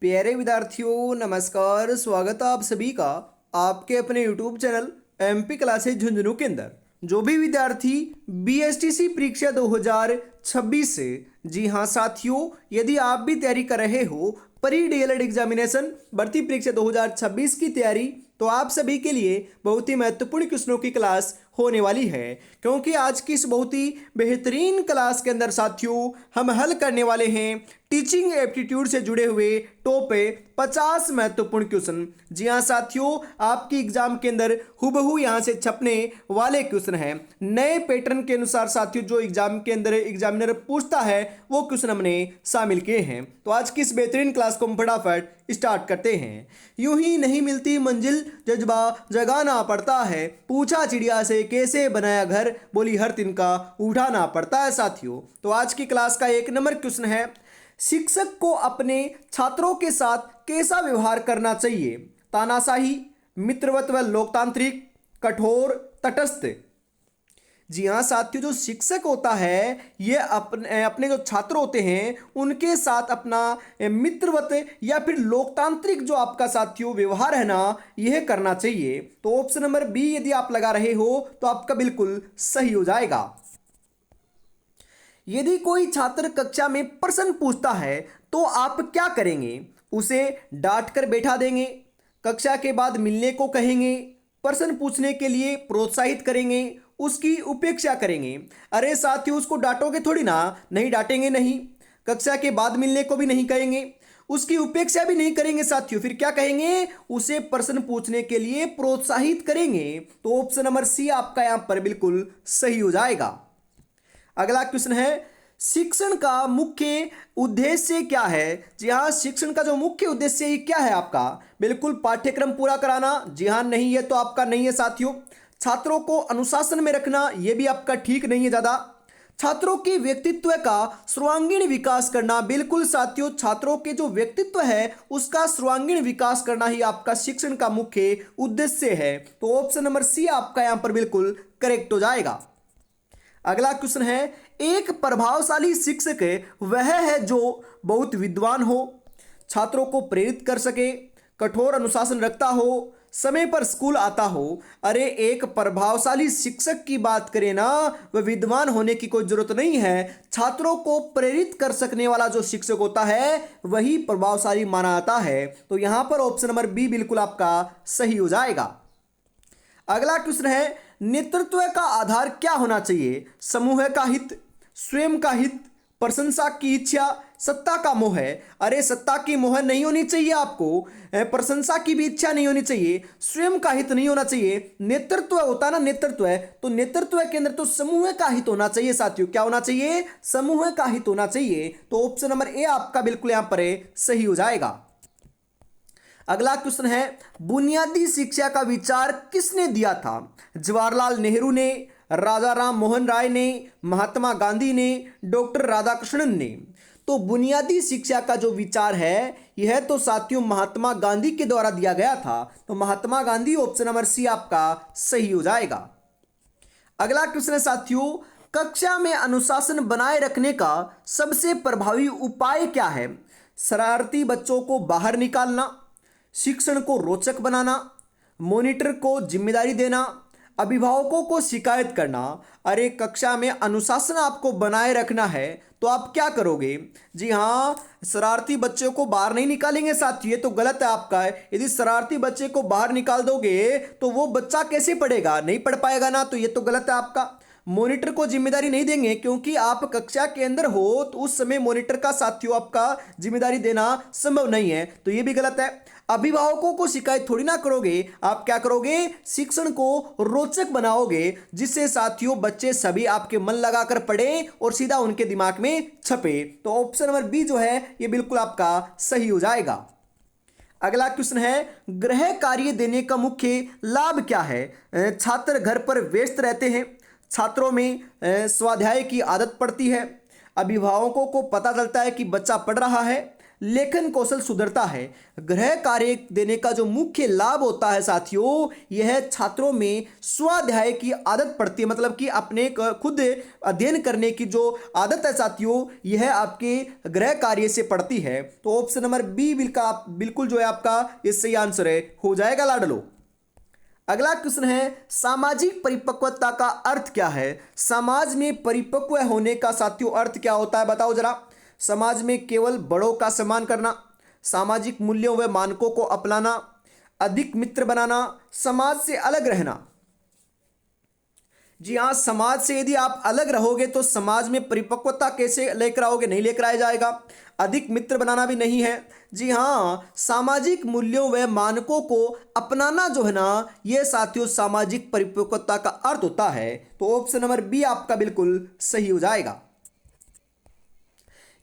प्यारे विद्यार्थियों नमस्कार। स्वागत है आप सभी का आपके अपने YouTube channel MP classes Jhunjhunu के अंदर। जो भी विद्यार्थी बीएसटीसी परीक्षा 2026 से, जी हाँ साथियों, यदि आप भी तैयारी कर रहे हो प्री डीएलएड एग्जामिनेशन भर्ती परीक्षा 2026 की तैयारी, तो आप सभी के लिए बहुत ही महत्वपूर्ण क्वेश्चनों की क्लास होने वाली है। क्योंकि आज की इस बहुत ही बेहतरीन क्लास के अंदर साथियों हम हल करने वाले हैं टीचिंग एप्टीट्यूड से जुड़े हुए टॉप 50 महत्वपूर्ण क्वेश्चन। जी हाँ साथियों, आपकी एग्जाम के अंदर हुबहू यहाँ से छपने वाले क्वेश्चन हैं। नए पैटर्न के अनुसार साथियों जो एग्जाम के अंदर एग्जामिनर पूछता है वो क्वेश्चन हमने शामिल किए हैं। तो आज की इस बेहतरीन क्लास को हम फटाफट स्टार्ट करते हैं। यूं ही नहीं मिलती मंजिल, जज्बा जगाना पड़ता है। पूछा चिड़िया से कैसे बनाया घर, बोली हर तिनका उठाना पड़ता है। साथियों तो आज की क्लास का 1 नंबर क्वेश्चन है, शिक्षक को अपने छात्रों के साथ कैसा व्यवहार करना चाहिए? तानाशाही, मित्रवत व लोकतांत्रिक, कठोर, तटस्थ। जी हाँ साथियों, जो शिक्षक होता है ये अपने जो छात्र होते हैं उनके साथ अपना मित्रवत या फिर लोकतांत्रिक जो आपका साथियों व्यवहार है ना, यह करना चाहिए। तो ऑप्शन नंबर बी यदि आप लगा रहे हो तो आपका बिल्कुल सही हो जाएगा। यदि कोई छात्र कक्षा में प्रश्न पूछता है तो आप क्या करेंगे? उसे डांट कर बैठा देंगे, कक्षा के बाद मिलने को कहेंगे, प्रश्न पूछने के लिए प्रोत्साहित करेंगे, उसकी उपेक्षा करेंगे। अरे साथियों, उसको डांटोगे थोड़ी ना, नहीं डांटेंगे नहीं, कक्षा के बाद मिलने को भी नहीं कहेंगे, उसकी उपेक्षा भी नहीं करेंगे साथियों, फिर क्या कहेंगे? उसे प्रश्न पूछने के लिए प्रोत्साहित करेंगे। तो ऑप्शन नंबर सी आपका यहां पर बिल्कुल सही हो जाएगा। अगला क्वेश्चन है, शिक्षण का मुख्य उद्देश्य क्या है? जी हाँ, शिक्षण का जो मुख्य उद्देश्य ये क्या है आपका? बिल्कुल पाठ्यक्रम पूरा कराना। जी हाँ, नहीं है तो आपका नहीं है साथियों। छात्रों को अनुशासन में रखना, ये भी आपका ठीक नहीं है ज़्यादा। छात्रों की व्यक्तित्व का सर्वांगीण विकास करना, बिल्कुल साथियों, छात्रों के जो व्यक्तित्व है उसका सर्वांगीण विकास करना ही आपका शिक्षण का मुख्य उद्देश्य है। तो ऑप्शन नंबर सी आपका यहां पर बिल्कुल करेक्ट हो जाएगा। अगला क्वेश्चन है, एक प्रभावशाली शिक्षक वह है जो बहुत विद्वान हो, छात्रों को प्रेरित कर सके, कठोर अनुशासन रखता हो, समय पर स्कूल आता हो। अरे एक प्रभावशाली शिक्षक की बात करें ना, वह विद्वान होने की कोई जरूरत नहीं है, छात्रों को प्रेरित कर सकने वाला जो शिक्षक होता है वही प्रभावशाली माना जाता है। तो यहां पर ऑप्शन नंबर बी बिल्कुल आपका सही हो जाएगा। अगला क्वेश्चन है, नेतृत्व का आधार क्या होना चाहिए? समूह का हित, स्वयं का हित, प्रशंसा की इच्छा, सत्ता का मोह है। अरे सत्ता की मोह नहीं होनी चाहिए आपको, प्रशंसा की भी इच्छा नहीं होनी चाहिए, स्वयं का हित नहीं होना चाहिए। नेतृत्व होता है ना, नेतृत्व है तो नेतृत्व के अंदर तो समूह का हित होना चाहिए साथियों। क्या होना चाहिए? समूह का हित होना चाहिए। तो ऑप्शन नंबर ए आपका बिल्कुल यहां पर सही हो जाएगा। अगला क्वेश्चन है, बुनियादी शिक्षा का विचार किसने दिया था? जवाहरलाल नेहरू ने, राजा राम मोहन राय ने, महात्मा गांधी ने, डॉक्टर राधाकृष्णन ने। तो बुनियादी शिक्षा का जो विचार है यह तो साथियों महात्मा गांधी के द्वारा दिया गया था। तो Mahatma Gandhi option number C आपका सही हो जाएगा। अगला क्वेश्चन है साथियों, कक्षा में अनुशासन बनाए रखने का सबसे प्रभावी उपाय क्या है? शरारती बच्चों को बाहर निकालना, शिक्षण को रोचक बनाना, मॉनिटर को जिम्मेदारी देना, अभिभावकों को शिकायत करना। अरे कक्षा में अनुशासन आपको बनाए रखना है तो आप क्या करोगे? जी हाँ, शरारती बच्चे को बाहर नहीं निकालेंगे साथियों, ये तो गलत है आपका। यदि शरारती बच्चे को बाहर निकाल दोगे तो वो बच्चा कैसे पढ़ेगा? नहीं पढ़ पाएगा ना, तो ये तो गलत है आपका। मॉनिटर को जिम्मेदारी नहीं देंगे क्योंकि आप कक्षा के अंदर हो तो उस समय मॉनिटर का साथियों आपका जिम्मेदारी देना संभव नहीं है, तो ये भी गलत है। अभिभावकों को शिकायत थोड़ी ना करोगे, आप क्या करोगे? शिक्षण को रोचक बनाओगे जिससे साथियों बच्चे सभी आपके मन लगाकर पढ़े और सीधा उनके दिमाग में छपे। तो ऑप्शन नंबर बी जो है ये बिल्कुल आपका सही हो जाएगा। अगला क्वेश्चन है, गृह कार्य देने का मुख्य लाभ क्या है? छात्र घर पर व्यस्त रहते हैं, छात्रों में स्वाध्याय की आदत पड़ती है, अभिभावकों को पता चलता है कि बच्चा पढ़ रहा है, लेखन कौशल सुधरता है। गृह कार्य देने का जो मुख्य लाभ होता है साथियों, यह छात्रों में स्वाध्याय की आदत पड़ती है, मतलब कि अपने खुद अध्ययन करने की जो आदत है साथियों, यह आपके गृह कार्य से पड़ती है। तो ऑप्शन नंबर बी बिल्कुल जो है आपका ये सही आंसर है, हो जाएगा लाडलो। अगला क्वेश्चन है, सामाजिक परिपक्वता का अर्थ क्या है? समाज में परिपक्व होने का साथियों अर्थ क्या होता है, बताओ जरा। समाज में केवल बड़ों का सम्मान करना, सामाजिक मूल्यों व मानकों को अपनाना, अधिक मित्र बनाना, समाज से अलग रहना। जी हाँ, समाज से यदि आप अलग रहोगे तो समाज में परिपक्वता कैसे लेकर आओगे? नहीं लेकर आया जाएगा। अधिक मित्र बनाना भी नहीं है। जी हाँ, सामाजिक मूल्यों व मानकों को अपनाना जो है ना, यह साथियों सामाजिक परिपक्वता का अर्थ होता है। तो ऑप्शन नंबर बी आपका बिल्कुल सही हो जाएगा।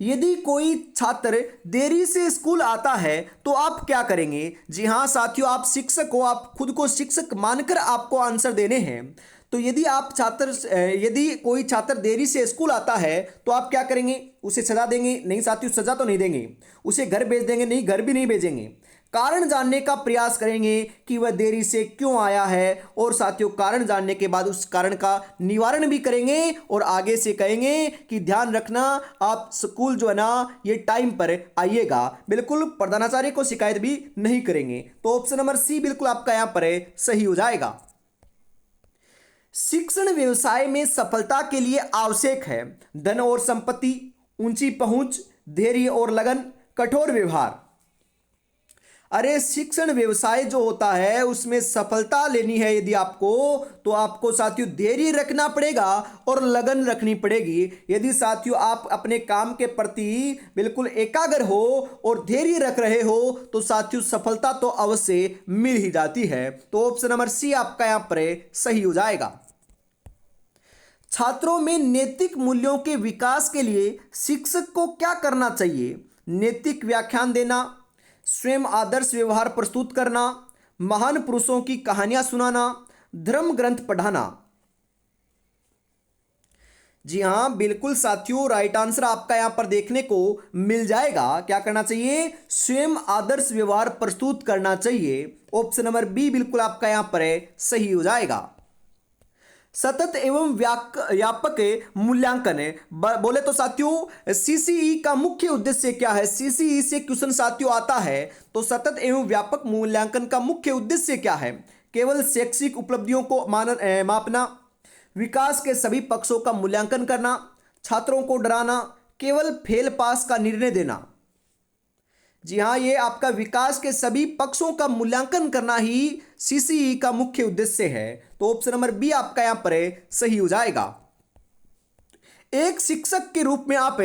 यदि कोई छात्र देरी से स्कूल आता है तो आप क्या करेंगे? जी हाँ साथियों, आप शिक्षक हो, आप खुद को शिक्षक मानकर आपको आंसर देने हैं। तो यदि कोई छात्र देरी से स्कूल आता है तो आप क्या करेंगे? उसे सजा देंगे? नहीं साथियों, सजा तो नहीं देंगे। उसे घर भेज देंगे? नहीं, घर भी नहीं भेजेंगे। कारण जानने का प्रयास करेंगे कि वह देरी से क्यों आया है, और साथियों कारण जानने के बाद उस कारण का निवारण भी करेंगे और आगे से कहेंगे कि ध्यान रखना आप स्कूल जो है ना ये टाइम पर आइएगा। बिल्कुल प्रधानाचार्य को शिकायत भी नहीं करेंगे। तो ऑप्शन नंबर सी बिल्कुल आपका यहां पर सही हो जाएगा। शिक्षण व्यवसाय में सफलता के लिए आवश्यक है धन और संपत्ति, ऊंची पहुंच, धैर्य और लगन, कठोर व्यवहार। अरे शिक्षण व्यवसाय जो होता है उसमें सफलता लेनी है यदि आपको, तो आपको साथियों धैर्य रखना पड़ेगा और लगन रखनी पड़ेगी। यदि साथियों आप अपने काम के प्रति बिल्कुल एकाग्र हो और धैर्य रख रहे हो तो साथियों सफलता तो अवश्य मिल ही जाती है। तो ऑप्शन नंबर सी आपका यहां पर सही हो जाएगा। छात्रों में नैतिक मूल्यों के विकास के लिए शिक्षक को क्या करना चाहिए? नैतिक व्याख्यान देना, स्वयं आदर्श व्यवहार प्रस्तुत करना, महान पुरुषों की कहानियां सुनाना, धर्म ग्रंथ पढ़ाना। जी हां बिल्कुल साथियों, राइट आंसर आपका यहां पर देखने को मिल जाएगा। क्या करना चाहिए? स्वयं आदर्श व्यवहार प्रस्तुत करना चाहिए। ऑप्शन नंबर बी बिल्कुल आपका यहां पर सही हो जाएगा। सतत एवं व्यापक मूल्यांकन बोले तो साथियों सीसीई का मुख्य उद्देश्य क्या है? सीसीई से क्वेश्चन साथियों आता है। तो सतत एवं व्यापक मूल्यांकन का मुख्य उद्देश्य क्या है? केवल शैक्षिक उपलब्धियों को मापना, विकास के सभी पक्षों का मूल्यांकन करना, छात्रों को डराना, केवल फेल पास का निर्णय देना। जी हाँ, ये आपका विकास के सभी पक्षों का मूल्यांकन करना ही सीसीई का मुख्य उद्देश्य है। तो ऑप्शन नंबर बी आपका यहां पर सही हो जाएगा। एक शिक्षक के रूप में आप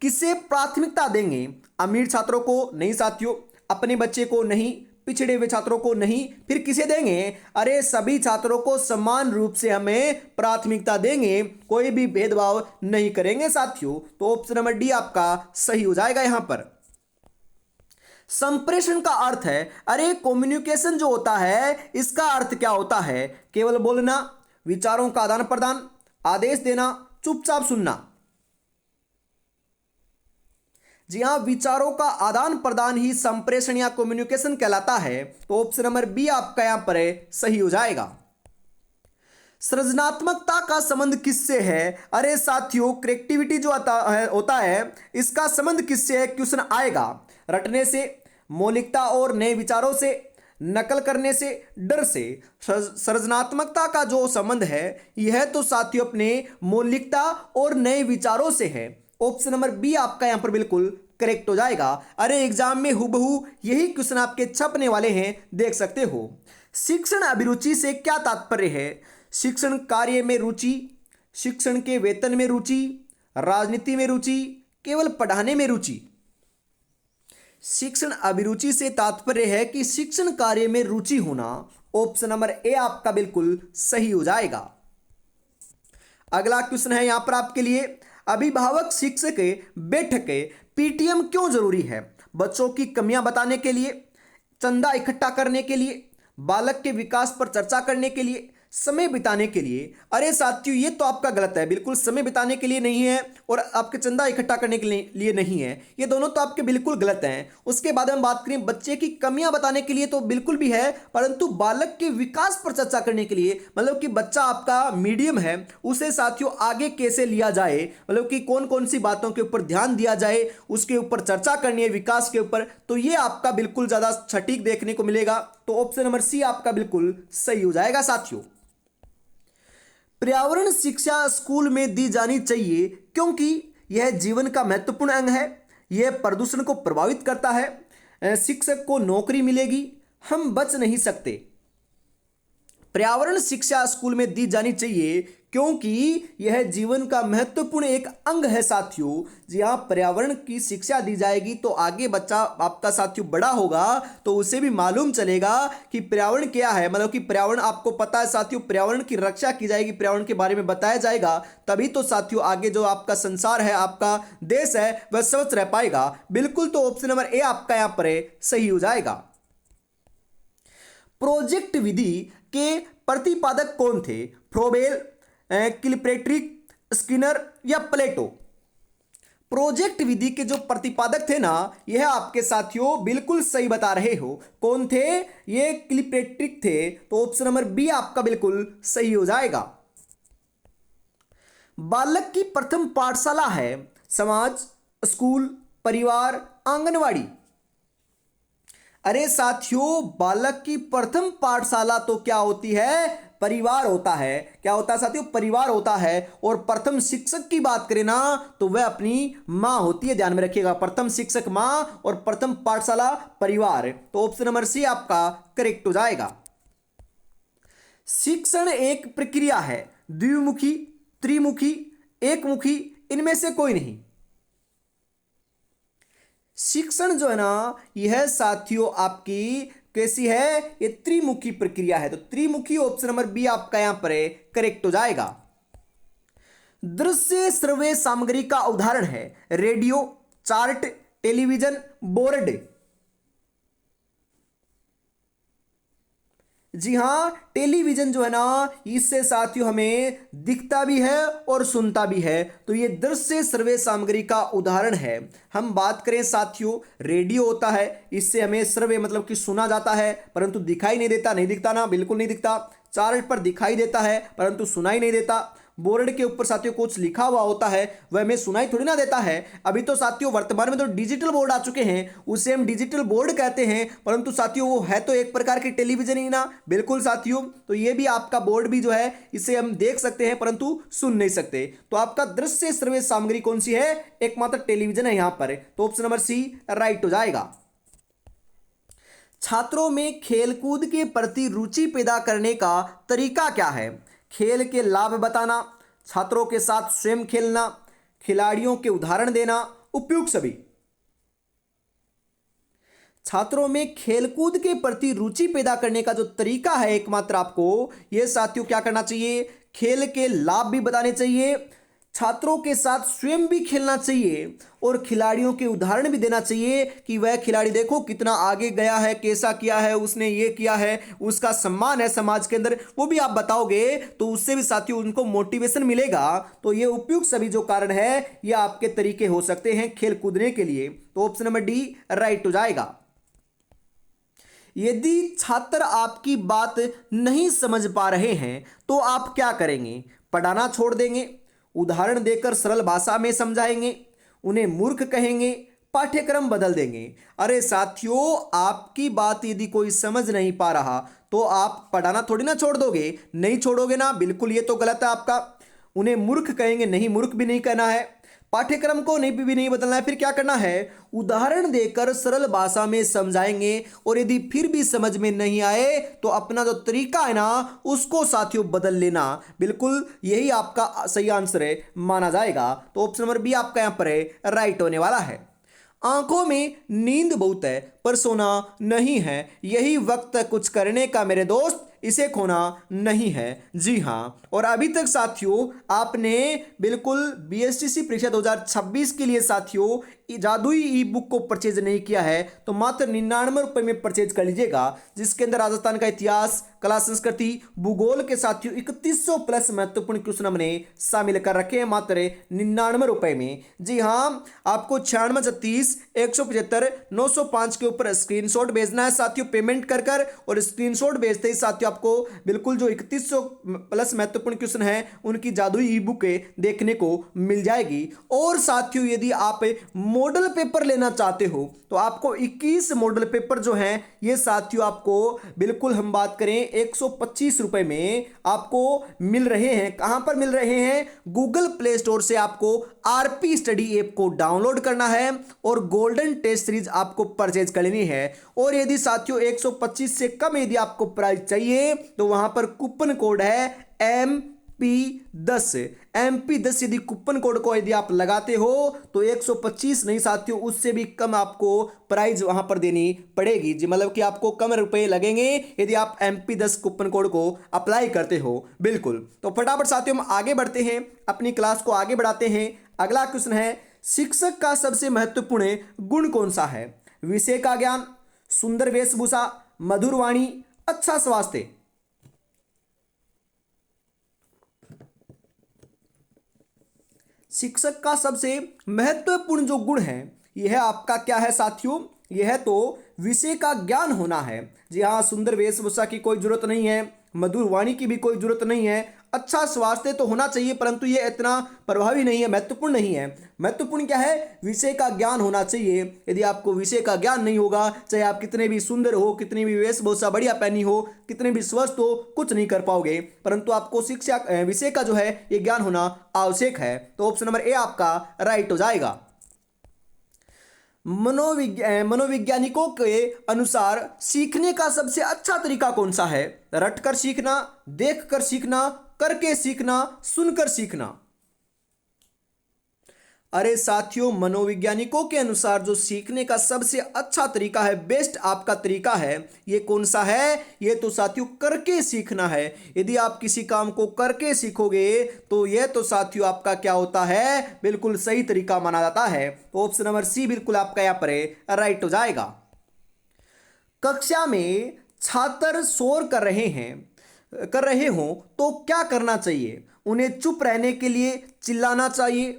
किसे प्राथमिकता देंगे? अमीर छात्रों को? नहीं साथियों। अपने बच्चे को? नहीं। पिछड़े हुए छात्रों को? नहीं। फिर किसे देंगे? अरे सभी छात्रों को समान रूप से हमें प्राथमिकता देंगे, कोई भी भेदभाव नहीं करेंगे साथियों। तो ऑप्शन नंबर डी आपका सही हो जाएगा यहां पर। संप्रेषण का अर्थ है, अरे कम्युनिकेशन जो होता है इसका अर्थ क्या होता है? केवल बोलना, विचारों का आदान प्रदान, आदेश देना, चुपचाप सुनना। जी हां, विचारों का आदान प्रदान ही संप्रेषण या कम्युनिकेशन कहलाता है। तो ऑप्शन नंबर बी आपका यहां पर सही हो जाएगा। सृजनात्मकता का संबंध किससे है? अरे साथियों क्रिएटिविटी जो होता है इसका संबंध किससे है? क्वेश्चन आएगा। रटने से, मौलिकता और नए विचारों से, नकल करने से, डर से। सृजनात्मकता का जो संबंध है यह तो साथियों अपने मौलिकता और नए विचारों से है। ऑप्शन नंबर बी आपका यहां पर बिल्कुल करेक्ट हो जाएगा। अरे एग्जाम में हुबहू यही क्वेश्चन आपके छपने वाले हैं, देख सकते हो। शिक्षण अभिरुचि से क्या तात्पर्य है? शिक्षण कार्य में रुचि, शिक्षण के वेतन में रुचि, राजनीति में रुचि, केवल पढ़ाने में रुचि। शिक्षण अभिरुचि से तात्पर्य है कि शिक्षण कार्य में रुचि होना। ऑप्शन नंबर ए आपका बिल्कुल सही हो जाएगा। अगला क्वेश्चन है यहां पर आपके लिए, अभिभावक शिक्षक बैठक पीटीएम क्यों जरूरी है? बच्चों की कमियां बताने के लिए, चंदा इकट्ठा करने के लिए, बालक के विकास पर चर्चा करने के लिए, समय बिताने के लिए। अरे साथियों, ये तो आपका गलत है, बिल्कुल समय बिताने के लिए नहीं है और आपके चंदा इकट्ठा करने के लिए नहीं है, ये दोनों तो आपके बिल्कुल गलत हैं। उसके बाद हम बात करें बच्चे की कमियां बताने के लिए, तो बिल्कुल भी है, परंतु बालक के विकास पर चर्चा करने के लिए, मतलब कि बच्चा आपका मीडियम है, उसे साथियों आगे कैसे लिया जाए, मतलब कि कौन कौन सी बातों के ऊपर ध्यान दिया जाए, उसके ऊपर चर्चा करनी है, विकास के ऊपर, तो ये आपका बिल्कुल ज्यादा सटीक देखने को मिलेगा। तो ऑप्शन नंबर सी आपका बिल्कुल सही हो जाएगा साथियों। पर्यावरण शिक्षा स्कूल में दी जानी चाहिए क्योंकि यह जीवन का महत्वपूर्ण अंग है, यह प्रदूषण को प्रभावित करता है, शिक्षक को नौकरी मिलेगी, हम बच नहीं सकते। पर्यावरण शिक्षा स्कूल में दी जानी चाहिए क्योंकि यह जीवन का महत्वपूर्ण एक अंग है साथियों। जी हाँ, पर्यावरण की शिक्षा दी जाएगी तो आगे बच्चा आपका साथियों बड़ा होगा तो उसे भी मालूम चलेगा कि पर्यावरण क्या है, मतलब कि पर्यावरण आपको पता है साथियों, पर्यावरण की रक्षा की जाएगी, पर्यावरण के बारे में बताया जाएगा, तभी तो साथियों आगे जो आपका संसार है, आपका देश है, वह स्वच्छ रह पाएगा। बिल्कुल, तो ऑप्शन नंबर ए आपका यहां पर सही हो जाएगा। प्रोजेक्ट विधि के प्रतिपादक कौन थे? फ्रोबेल, किलपेट्रिक, स्किनर या प्लेटो? प्रोजेक्ट विधि के जो प्रतिपादक थे ना, यह आपके साथियों बिल्कुल सही बता रहे हो। कौन थे? ये किलपेट्रिक थे। तो ऑप्शन नंबर बी आपका बिल्कुल सही हो जाएगा। बालक की प्रथम पाठशाला है समाज, स्कूल, परिवार, आंगनवाड़ी? अरे साथियों, बालक की प्रथम पाठशाला तो क्या होती है? परिवार होता है। क्या होता है साथियों? परिवार होता है। और प्रथम शिक्षक की बात करें ना, तो वह अपनी मां होती है, ध्यान में रखिएगा, प्रथम शिक्षक मां और प्रथम पाठशाला परिवार। तो ऑप्शन नंबर सी आपका करेक्ट हो जाएगा। शिक्षण एक प्रक्रिया है, द्विमुखी, त्रिमुखी, एकमुखी, इनमें से कोई नहीं। शिक्षण जो है ना, यह साथियों आपकी कैसी है? ये त्रिमुखी प्रक्रिया है। तो त्रिमुखी ऑप्शन नंबर बी आपका यहां पर करेक्ट हो जाएगा। दृश्य श्रव्य सामग्री का उदाहरण है रेडियो, चार्ट, टेलीविजन, बोर्ड? जी हां, टेलीविजन जो है ना, इससे साथियों हमें दिखता भी है और सुनता भी है, तो ये दृश्य श्रव्य सामग्री का उदाहरण है। हम बात करें साथियों, रेडियो होता है, इससे हमें श्रव्य मतलब कि सुना जाता है, परंतु दिखाई नहीं देता, नहीं दिखता ना, बिल्कुल नहीं दिखता। चार्ट पर दिखाई देता है परंतु सुनाई नहीं देता। बोर्ड के ऊपर साथियों कुछ लिखा हुआ होता है, वह हमें सुनाई थोड़ी ना देता है। अभी तो साथियों वर्तमान में तो डिजिटल बोर्ड आ चुके हैं, उसे हम डिजिटल बोर्ड कहते हैं, परंतु साथियों वो है तो एक प्रकार की टेलीविजन ही ना। बिल्कुल साथियों, तो ये भी आपका बोर्ड भी जो है, इसे हम देख सकते हैं परंतु सुन नहीं सकते। तो आपका दृश्य श्रव्य सामग्री कौन सी है? एकमात्र टेलीविजन है यहां पर। तो ऑप्शन नंबर सी राइट हो जाएगा। छात्रों में खेलकूद के प्रति रुचि पैदा करने का तरीका क्या है? खेल के लाभ बताना, छात्रों के साथ स्वयं खेलना, खिलाड़ियों के उदाहरण देना, उपयुक्त सभी? छात्रों में खेलकूद के प्रति रुचि पैदा करने का जो तरीका है एकमात्र आपको, यह साथियों क्या करना चाहिए? खेल के लाभ भी बताने चाहिए, छात्रों के साथ स्वयं भी खेलना चाहिए और खिलाड़ियों के उदाहरण भी देना चाहिए कि वह खिलाड़ी देखो कितना आगे गया है, कैसा किया है उसने, ये किया है, उसका सम्मान है समाज के अंदर, वो भी आप बताओगे तो उससे भी साथियों उनको मोटिवेशन मिलेगा। तो ये उपयुक्त सभी जो कारण है, ये आपके तरीके हो सकते हैं खेल कूदने के लिए। तो ऑप्शन नंबर डी राइट हो जाएगा। यदि छात्र आपकी बात नहीं समझ पा रहे हैं तो आप क्या करेंगे? पढ़ाना छोड़ देंगे, उदाहरण देकर सरल भाषा में समझाएंगे, उन्हें मूर्ख कहेंगे, पाठ्यक्रम बदल देंगे? अरे साथियों, आपकी बात यदि कोई समझ नहीं पा रहा तो आप पढ़ाना थोड़ी ना छोड़ दोगे, नहीं छोड़ोगे ना, बिल्कुल ये तो गलत है आपका। उन्हें मूर्ख कहेंगे, नहीं मूर्ख भी नहीं कहना है, पाठ्यक्रम को भी नहीं बदलना है, फिर क्या करना है? उदाहरण देकर सरल भाषा में समझाएंगे और यदि फिर भी समझ में नहीं आए तो अपना जो तरीका है ना उसको साथियों बदल लेना। बिल्कुल यही आपका सही आंसर है, माना जाएगा। तो ऑप्शन नंबर बी आपका यहां पर राइट होने वाला है। आंखों में नींद बहुत है पर सोना नहीं है, यही वक्त है कुछ करने का मेरे दोस्त, इसे खोना नहीं है। जी हाँ, और अभी तक साथियों आपने बिल्कुल बीएसटीसी परीक्षा 2026 के लिए साथियों जादुई ई बुक को परचेज नहीं किया है तो मात्र 99 रुपये में परचेज कर लीजिएगा, जिसके अंदर राजस्थान का इतिहास, कला संस्कृति, भूगोल के साथियों 3100 प्लस महत्वपूर्ण क्वेश्चन हमने शामिल कर रखे हैं मात्र 99 रुपये में। जी हाँ, आपको 9636 175 905 के ऊपर स्क्रीनशॉट भेजना है साथियों पेमेंट कर कर, और स्क्रीनशॉट भेजते ही साथियों आपको बिल्कुल जो 3100 प्लस महत्वपूर्ण क्वेश्चन है उनकी जादुई ई बुक देखने को मिल जाएगी। और साथियों यदि आप मॉडल पेपर लेना चाहते हो तो आपको 21 मॉडल पेपर जो हैं ये साथियों आपको बिल्कुल हम बात करें 125 रुपए में आपको मिल रहे हैं। कहां पर मिल रहे हैं? गूगल प्ले स्टोर से आपको आरपी स्टडी ऐप को डाउनलोड करना है और गोल्डन टेस्ट सीरीज आपको परचेज कर लेनी है। और यदि साथियों 125 से कम यदि आपको प्राइस चाहिए तो वहां पर कूपन कोड है MP10 यदि कूपन कोड को यदि आप लगाते हो तो 125 नहीं साथियों उससे भी कम आपको प्राइस वहां पर देनी पड़ेगी जी, मतलब कि आपको कम रुपए लगेंगे यदि आप MP10 कूपन कोड को अप्लाई करते हो। बिल्कुल, तो फटाफट साथियों हम आगे बढ़ते हैं, अपनी क्लास को आगे बढ़ाते हैं। अगला क्वेश्चन है, शिक्षक का सबसे महत्वपूर्ण गुण कौन सा है? विषय का ज्ञान, सुंदर वेशभूषा, मधुर वाणी, अच्छा स्वास्थ्य। शिक्षक का सबसे महत्वपूर्ण जो गुण है यह आपका क्या है साथियों? यह तो विषय का ज्ञान होना है। जी हाँ, सुंदर वेशभूषा की कोई जरूरत नहीं है, मधुर वाणी की भी कोई जरूरत नहीं है, अच्छा स्वास्थ्य तो होना चाहिए परंतु ये इतना प्रभावी नहीं है, महत्वपूर्ण नहीं है। महत्वपूर्ण क्या है? विषय का ज्ञान होना चाहिए। यदि आपको विषय का ज्ञान नहीं होगा, चाहे आप कितने भी सुंदर हो, कितनी भी वेशभूषा बढ़िया पहनी हो, कितने भी स्वस्थ हो, कुछ नहीं कर पाओगे। परंतु आपको शिक्षा विषय का जो है ये ज्ञान होना आवश्यक है। तो ऑप्शन नंबर ए आपका राइट हो जाएगा। मनोवैज्ञानिकों के अनुसार सीखने का सबसे अच्छा तरीका कौन सा है? रटकर सीखना, देखकर सीखना, करके सीखना, सुनकर सीखना। अरे साथियों, मनोवैज्ञानिकों के अनुसार जो सीखने का सबसे अच्छा तरीका है, बेस्ट आपका तरीका है, ये कौन सा है? ये तो साथियों करके सीखना है। यदि आप किसी काम को करके सीखोगे तो यह तो साथियों आपका क्या होता है? बिल्कुल सही तरीका माना जाता है। तो ऑप्शन नंबर सी बिल्कुल आपका यहाँ पर राइट हो जाएगा। कक्षा में छात्र शोर कर रहे हो तो क्या करना चाहिए? उन्हें चुप रहने के लिए चिल्लाना चाहिए,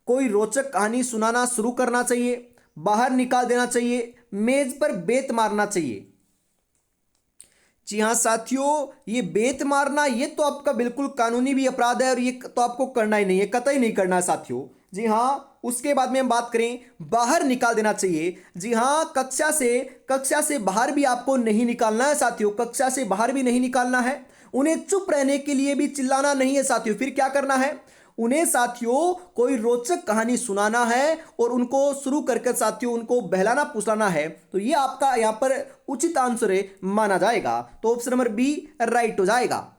कोई रोचक कहानी सुनाना शुरू करना चाहिए, बाहर निकाल देना चाहिए, मेज पर बेत मारना चाहिए। जी हाँ साथियों, ये बेत मारना ये तो आपका बिल्कुल कानूनी भी अपराध है और ये तो आपको करना ही नहीं है, कतई नहीं करना है साथियों। जी हाँ, उसके बाद में हम बात करें बाहर निकाल देना चाहिए। जी हाँ, कक्षा से बाहर भी आपको नहीं निकालना है साथियों, कक्षा से बाहर भी नहीं निकालना है। उन्हें चुप रहने के लिए भी चिल्लाना नहीं है साथियों। फिर क्या करना है? उन्हें साथियों कोई रोचक कहानी सुनाना है और उनको शुरू करके साथियों उनको बहलाना फुसलाना है। तो ये आपका यहां पर उचित आंसर माना जाएगा। तो ऑप्शन नंबर बी राइट हो जाएगा।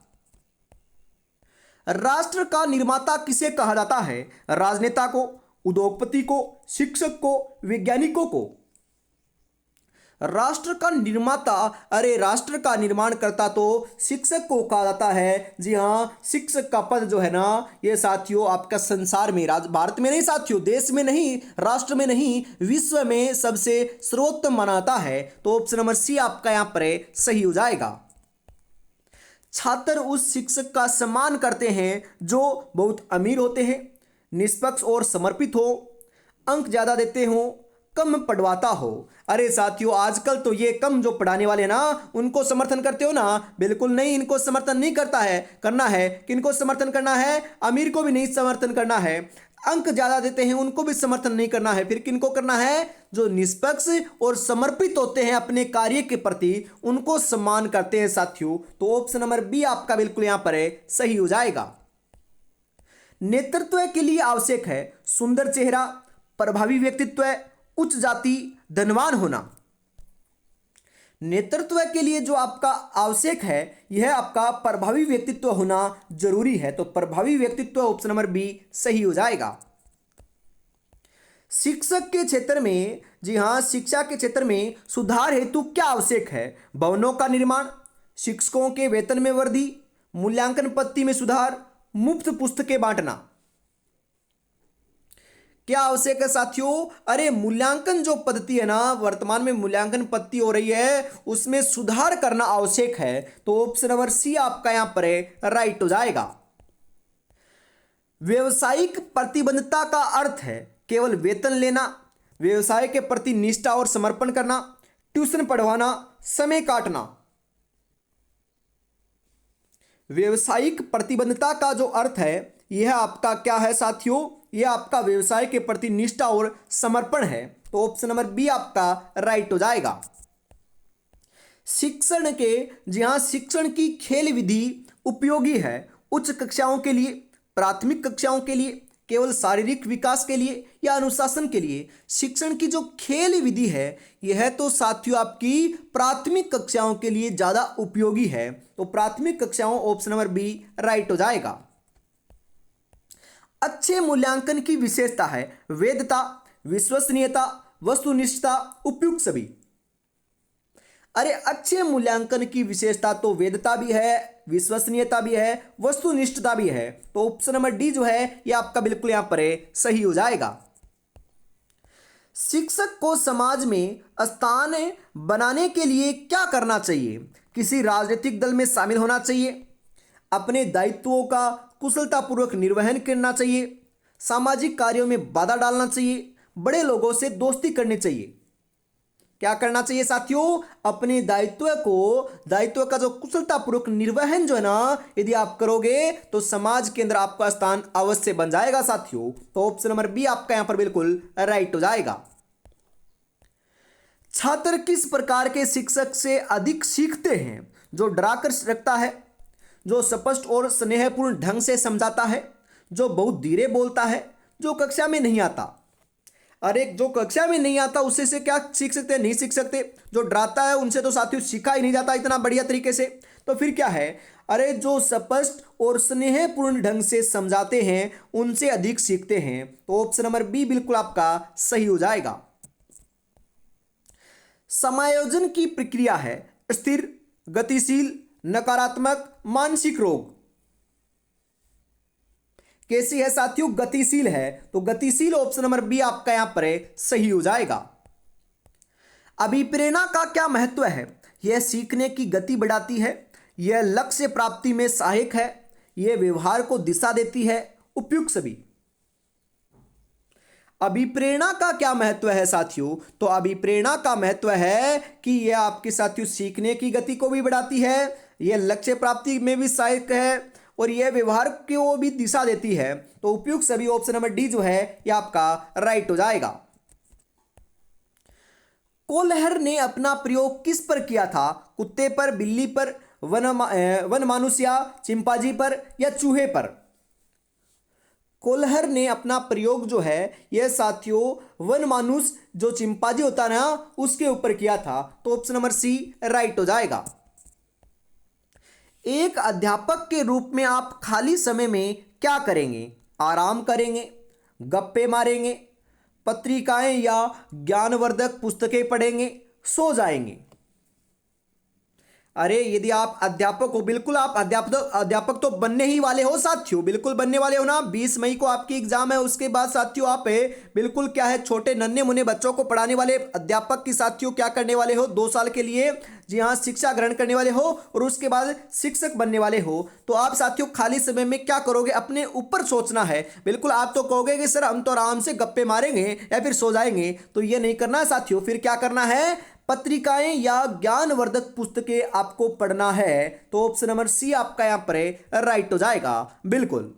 राष्ट्र का निर्माता किसे कहा जाता है? राजनेता को, उद्योगपति को, शिक्षक को, वैज्ञानिकों को। राष्ट्र का निर्माता, अरे राष्ट्र का निर्माण करता तो शिक्षक को कहा जाता है। जी हाँ, शिक्षक का पद जो है ना ये साथियों आपका संसार में, भारत में नहीं साथियों, देश में नहीं, राष्ट्र में नहीं, विश्व में सबसे सर्वोत्तम माना जाता है। तो ऑप्शन नंबर सी आपका यहां पर सही हो जाएगा। छात्र उस शिक्षक का सम्मान करते हैं जो बहुत अमीर होते हैं, निष्पक्ष और समर्पित हो, अंक ज्यादा देते हो, कम पढ़वाता हो। अरे साथियों, आजकल तो ये कम जो पढ़ाने वाले ना उनको समर्थन करते हो ना? बिल्कुल नहीं, इनको समर्थन नहीं करना है। किनको समर्थन करना है? अमीर को भी नहीं समर्थन करना है। अंक ज्यादा देते हैं उनको भी समर्थन नहीं करना है। फिर किनको करना है? जो निष्पक्ष और समर्पित होते हैं अपने कार्य के प्रति, उनको सम्मान करते हैं साथियों। तो ऑप्शन नंबर बी आपका बिल्कुल यहां पर सही हो जाएगा। नेतृत्व के लिए आवश्यक है सुंदर चेहरा, प्रभावी व्यक्तित्व, उच्च जाति, धनवान होना। नेतृत्व के लिए जो आपका आवश्यक है यह आपका प्रभावी व्यक्तित्व होना जरूरी है। तो प्रभावी व्यक्तित्व ऑप्शन नंबर बी सही हो जाएगा। शिक्षक के क्षेत्र में, जी हां, शिक्षा के क्षेत्र में सुधार हेतु क्या आवश्यक है? भवनों का निर्माण, शिक्षकों के वेतन में वृद्धि, मूल्यांकन पद्धति में सुधार, मुफ्त पुस्तकें बांटना। क्या आवश्यक है साथियों? अरे मूल्यांकन जो पद्धति है ना, वर्तमान में मूल्यांकन पद्धति हो रही है, उसमें सुधार करना आवश्यक है। तो ऑप्शन नंबर सी आपका यहां पर राइट हो जाएगा। व्यवसायिक प्रतिबद्धता का अर्थ है केवल वेतन लेना, व्यवसाय के प्रति निष्ठा और समर्पण करना, ट्यूशन पढ़वाना, समय काटना। व्यवसायिक प्रतिबद्धता का जो अर्थ है यह आपका क्या है साथियों? यह आपका व्यवसाय के प्रति निष्ठा और समर्पण है। तो ऑप्शन नंबर बी आपका राइट हो जाएगा। शिक्षण के, जी हाँ, शिक्षण की खेल विधि उपयोगी है उच्च कक्षाओं के लिए, प्राथमिक कक्षाओं के लिए, केवल शारीरिक विकास के लिए या अनुशासन के लिए। शिक्षण की जो खेल विधि है यह तो साथियों आपकी प्राथमिक कक्षाओं के लिए ज़्यादा उपयोगी है। तो प्राथमिक कक्षाओं, ऑप्शन नंबर बी राइट हो जाएगा। अच्छे मूल्यांकन की विशेषता है वैधता, विश्वसनीयता, वस्तुनिष्ठता, उपयुक्त सभी। अरे अच्छे मूल्यांकन की विशेषता तो वैधता भी है, विश्वसनीयता भी है, वस्तुनिष्ठता भी है। तो ऑप्शन नंबर डी जो है यह आपका बिल्कुल यहां पर सही हो जाएगा। शिक्षक को समाज में स्थान बनाने के लिए क्या करना चाहिए? किसी राजनीतिक दल में शामिल होना चाहिए, अपने दायित्वों का कुशलतापूर्वक निर्वहन करना चाहिए, सामाजिक कार्यों में बाधा डालना चाहिए, बड़े लोगों से दोस्ती करनी चाहिए। क्या करना चाहिए साथियों? अपने दायित्व का जो कुशलतापूर्वक निर्वहन जो है ना, यदि आप करोगे तो समाज के अंदर आपका स्थान अवश्य बन जाएगा साथियों। तो ऑप्शन नंबर बी आपका यहां पर बिल्कुल राइट हो जाएगा। छात्र किस प्रकार के शिक्षक से अधिक सीखते हैं? जो डराकर रखता है, जो स्पष्ट और स्नेहपूर्ण ढंग से समझाता है, जो बहुत धीरे बोलता है, जो कक्षा में नहीं आता। अरे जो कक्षा में नहीं आता उससे से क्या सीख सकते हैं? नहीं सीख सकते। जो डराता है उनसे तो साथियों सीखा ही नहीं जाता इतना बढ़िया तरीके से। तो फिर क्या है? अरे जो स्पष्ट और स्नेहपूर्ण ढंग से समझाते हैं उनसे अधिक सीखते हैं। तो ऑप्शन नंबर बी बिल्कुल आपका सही हो जाएगा। समायोजन की प्रक्रिया है स्थिर, गतिशील, नकारात्मक, मानसिक रोग। कैसी है साथियों? गतिशील है। तो गतिशील, ऑप्शन नंबर बी आपका यहां पर सही हो जाएगा। अभिप्रेरणा का क्या महत्व है? यह सीखने की गति बढ़ाती है, यह लक्ष्य प्राप्ति में सहायक है, यह व्यवहार को दिशा देती है, उपयुक्त सभी। अभिप्रेरणा का क्या महत्व है साथियों? तो अभिप्रेरणा का महत्व है कि यह आपके साथियों सीखने की गति को भी बढ़ाती है, यह लक्ष्य प्राप्ति में भी सहायक है और यह व्यवहार को भी दिशा देती है। तो उपयुक्त सभी, ऑप्शन नंबर डी जो है यह आपका राइट हो जाएगा। कोलहर ने अपना प्रयोग किस पर किया था? कुत्ते पर, बिल्ली पर, वन मानुष या चिंपांजी पर या चूहे पर? कोलहर ने अपना प्रयोग जो है यह साथियों वन मानुष जो चिंपांजी होता है ना उसके ऊपर किया था। तो ऑप्शन नंबर सी राइट हो जाएगा। एक अध्यापक के रूप में आप खाली समय में क्या करेंगे? आराम करेंगे, गप्पे मारेंगे, पत्रिकाएं या ज्ञानवर्धक पुस्तकें पढ़ेंगे, सो जाएंगे। अरे यदि आप अध्यापक हो, बिल्कुल आप अध्यापक तो बनने ही वाले हो साथियों, बिल्कुल बनने वाले हो ना। 20 मई को आपकी एग्जाम है, उसके बाद साथियों आप बिल्कुल क्या है छोटे नन्हे मुन्ने बच्चों को पढ़ाने वाले अध्यापक की साथियों क्या करने वाले हो? 2 साल के लिए, जी हाँ, शिक्षा ग्रहण करने वाले हो और उसके बाद शिक्षक बनने वाले हो। तो आप साथियों खाली समय में क्या करोगे? अपने ऊपर सोचना है। बिल्कुल आप तो कहोगे कि सर हम तो आराम से गप्पे मारेंगे या फिर सो जाएंगे, तो ये नहीं करना है साथियों। फिर क्या करना है? पत्रिकाएं या ज्ञानवर्धक पुस्तकें आपको पढ़ना है। तो ऑप्शन नंबर सी आपका यहां पर राइट हो जाएगा। बिल्कुल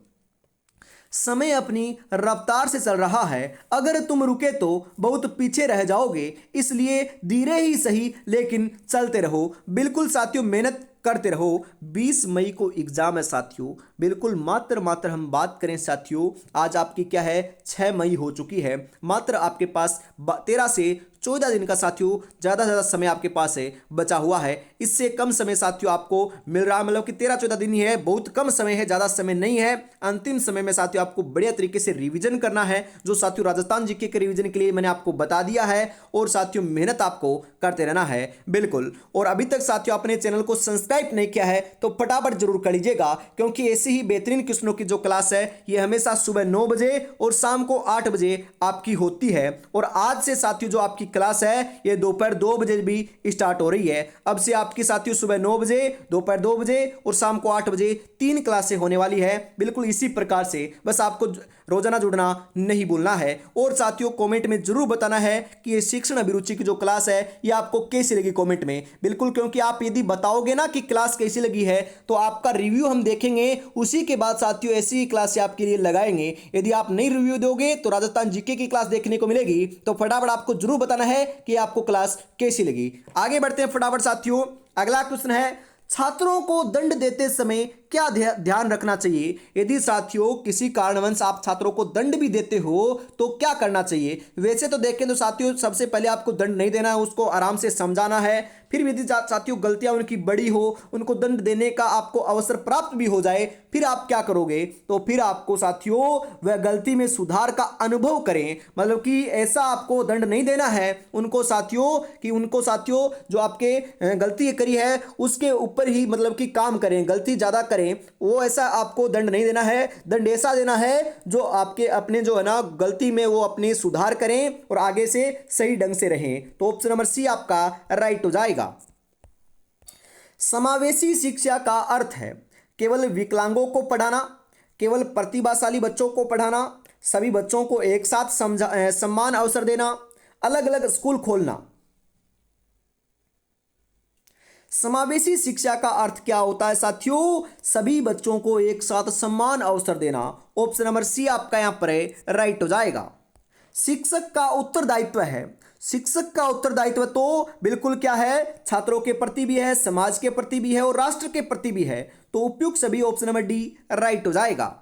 समय अपनी रफ्तार से चल रहा है, अगर तुम रुके तो बहुत पीछे रह जाओगे, इसलिए धीरे ही सही लेकिन चलते रहो। बिल्कुल साथियों मेहनत करते रहो। 20 मई को एग्जाम है साथियों, बिल्कुल मात्र हम बात करें साथियों, आज आपकी क्या है 6 मई हो चुकी है, मात्र आपके पास 13 से 14 दिन का साथियों ज़्यादा से ज़्यादा समय आपके पास है बचा हुआ है। इससे कम समय साथियों आपको मिल रहा है, मतलब कि 13-14 दिन ही है, बहुत कम समय है, ज़्यादा समय नहीं है। अंतिम समय में साथियों आपको बढ़िया तरीके से रिवीजन करना है, जो साथियों राजस्थान जीके के रिवीजन के लिए मैंने आपको बता दिया है। और साथियों मेहनत आपको करते रहना है बिल्कुल। और अभी तक साथियों अपने चैनल को सब्सक्राइब नहीं किया है तो फटाफट जरूर कर लीजिएगा, क्योंकि ऐसे ही बेहतरीन क्वेश्चनों की जो क्लास है ये हमेशा सुबह 9 बजे और शाम को 8 बजे आपकी होती है। और आज से साथियों जो आपकी क्लास है ये दोपहर 2 बजे भी स्टार्ट हो रही है। अब से आपकी साथियों सुबह 9 बजे, दोपहर 2 बजे और शाम को 8 बजे 3 क्लासें होने वाली है। बिल्कुल इसी प्रकार से बस आपको रोजाना जुड़ना नहीं भूलना है। और साथियों कमेंट में जरूर बताना है कि ये शिक्षण अभिरुचि की जो क्लास है ये आपको कैसी लगी कमेंट में बिल्कुल, क्योंकि आप यदि बताओगे ना कि क्लास कैसी लगी है तो आपका रिव्यू हम देखेंगे, उसी के बाद साथियों ऐसी ही क्लास आपके लिए लगाएंगे। यदि आप नहीं रिव्यू दोगे तो राजस्थान जीके की क्लास देखने को मिलेगी, तो फटाफट आपको जरूर बताना है कि आपको क्लास कैसी लगी। आगे बढ़ते हैं फटाफट साथियों। अगला क्वेश्चन है, छात्रों को दंड देते समय क्या ध्यान रखना चाहिए? यदि साथियों किसी कारणवश आप छात्रों को दंड भी देते हो तो क्या करना चाहिए? वैसे तो देखें तो साथियों सबसे पहले आपको दंड नहीं देना है, उसको आराम से समझाना है। फिर यदि साथियों गलतियां उनकी बड़ी हो, उनको दंड देने का आपको अवसर प्राप्त भी हो जाए, फिर आप क्या करोगे? तो फिर आपको साथियों वह गलती में सुधार का अनुभव करें, मतलब कि ऐसा आपको दंड नहीं देना है उनको साथियों जो आपके गलती करी है उसके ऊपर ही मतलब कि काम करें, गलती ज़्यादा करें, वो ऐसा आपको दंड नहीं देना है। दंड ऐसा देना है जो आपके अपने जो है ना गलती में वो अपने सुधार करें और आगे से सही ढंग से रहें। तो ऑप्शन नंबर सी आपका राइट हो जाएगा। समावेशी शिक्षा का अर्थ है केवल विकलांगों को पढ़ाना, केवल प्रतिभाशाली बच्चों को पढ़ाना, सभी बच्चों को एक साथ समान अवसर देना, अलग अलग स्कूल खोलना। समावेशी शिक्षा का अर्थ क्या होता है साथियों? सभी बच्चों को एक साथ समान अवसर देना। ऑप्शन नंबर सी आपका यहां पर राइट हो जाएगा। शिक्षक का उत्तरदायित्व है, शिक्षक का उत्तरदायित्व तो बिल्कुल क्या है, छात्रों के प्रति भी है, समाज के प्रति भी है और राष्ट्र के प्रति भी है। तो उपयुक्त सभी ऑप्शन नंबर डी राइट हो जाएगा।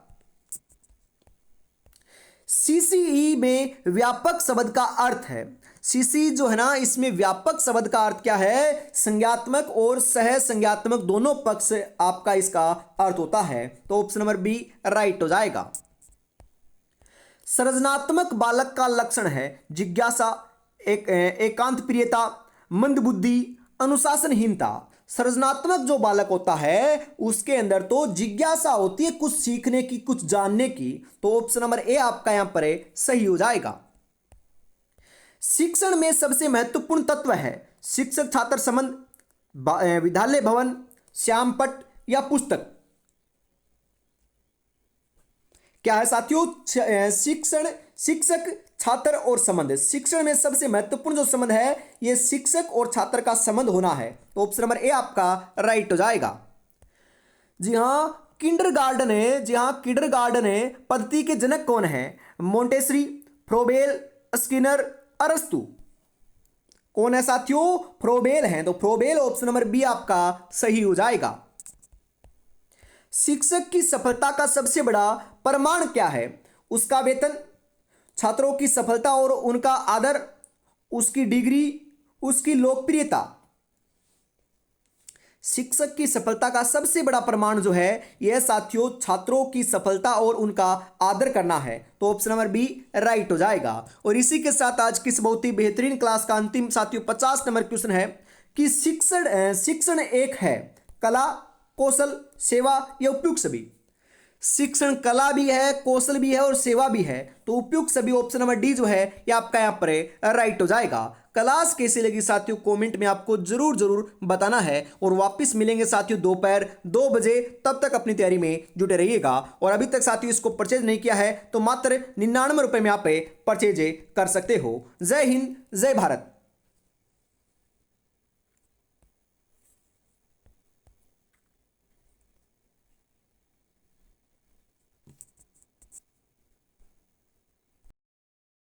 सीसीई में व्यापक शब्द का अर्थ है, सीसी जो है ना इसमें व्यापक शब्द का अर्थ क्या है? संज्ञात्मक और सह संज्ञात्मक दोनों पक्ष आपका इसका अर्थ होता है। तो ऑप्शन नंबर बी राइट हो जाएगा। सृजनात्मक बालक का लक्षण है जिज्ञासा, एकांत प्रियता, मंदबुद्धि, अनुशासनहीनता। सृजनात्मक जो बालक होता है उसके अंदर तो जिज्ञासा होती है कुछ सीखने की, कुछ जानने की। तो ऑप्शन नंबर ए आपका यहां पर सही हो जाएगा। शिक्षण में सबसे महत्वपूर्ण तत्व है शिक्षक छात्र संबंध, विद्यालय भवन, श्यामपट्ट या पुस्तक। क्या है साथियों? शिक्षक छात्र और संबंध। शिक्षण में सबसे महत्वपूर्ण जो संबंध है यह शिक्षक और छात्र का संबंध होना है। तो ऑप्शन नंबर ए आपका राइट हो जाएगा। जी हां, किंडरगार्टन है पद्धति के जनक कौन है? मोंटेसरी, फ्रोबेल, स्किनर, अरस्तु। कौन है साथियों? फ्रोबेल है। तो फ्रोबेल ऑप्शन नंबर बी आपका सही हो जाएगा। शिक्षक की सफलता का सबसे बड़ा प्रमाण क्या है? उसका वेतन, छात्रों की सफलता और उनका आदर, उसकी डिग्री, उसकी लोकप्रियता। शिक्षक की सफलता का सबसे बड़ा प्रमाण जो है यह साथियों छात्रों की सफलता और उनका आदर करना है। तो ऑप्शन नंबर बी राइट हो जाएगा। और इसी के साथ आज की इस बहुत ही बेहतरीन क्लास का अंतिम साथियों 50 नंबर क्वेश्चन है कि शिक्षण एक है कला, कौशल, सेवा या उपयुक्त सभी। शिक्षण कला भी है, कौशल भी है और सेवा भी है। तो उपयुक्त सभी ऑप्शन नंबर डी जो है ये आपका यहाँ पर राइट हो जाएगा। क्लास कैसी लगी साथियों कमेंट में आपको जरूर बताना है। और वापस मिलेंगे साथियों दोपहर 2 बजे, तब तक अपनी तैयारी में जुटे रहिएगा। और अभी तक साथियों इसको परचेज नहीं किया है तो मात्र 99 रुपये में आप परचेज कर सकते हो। जय हिंद, जय भारत।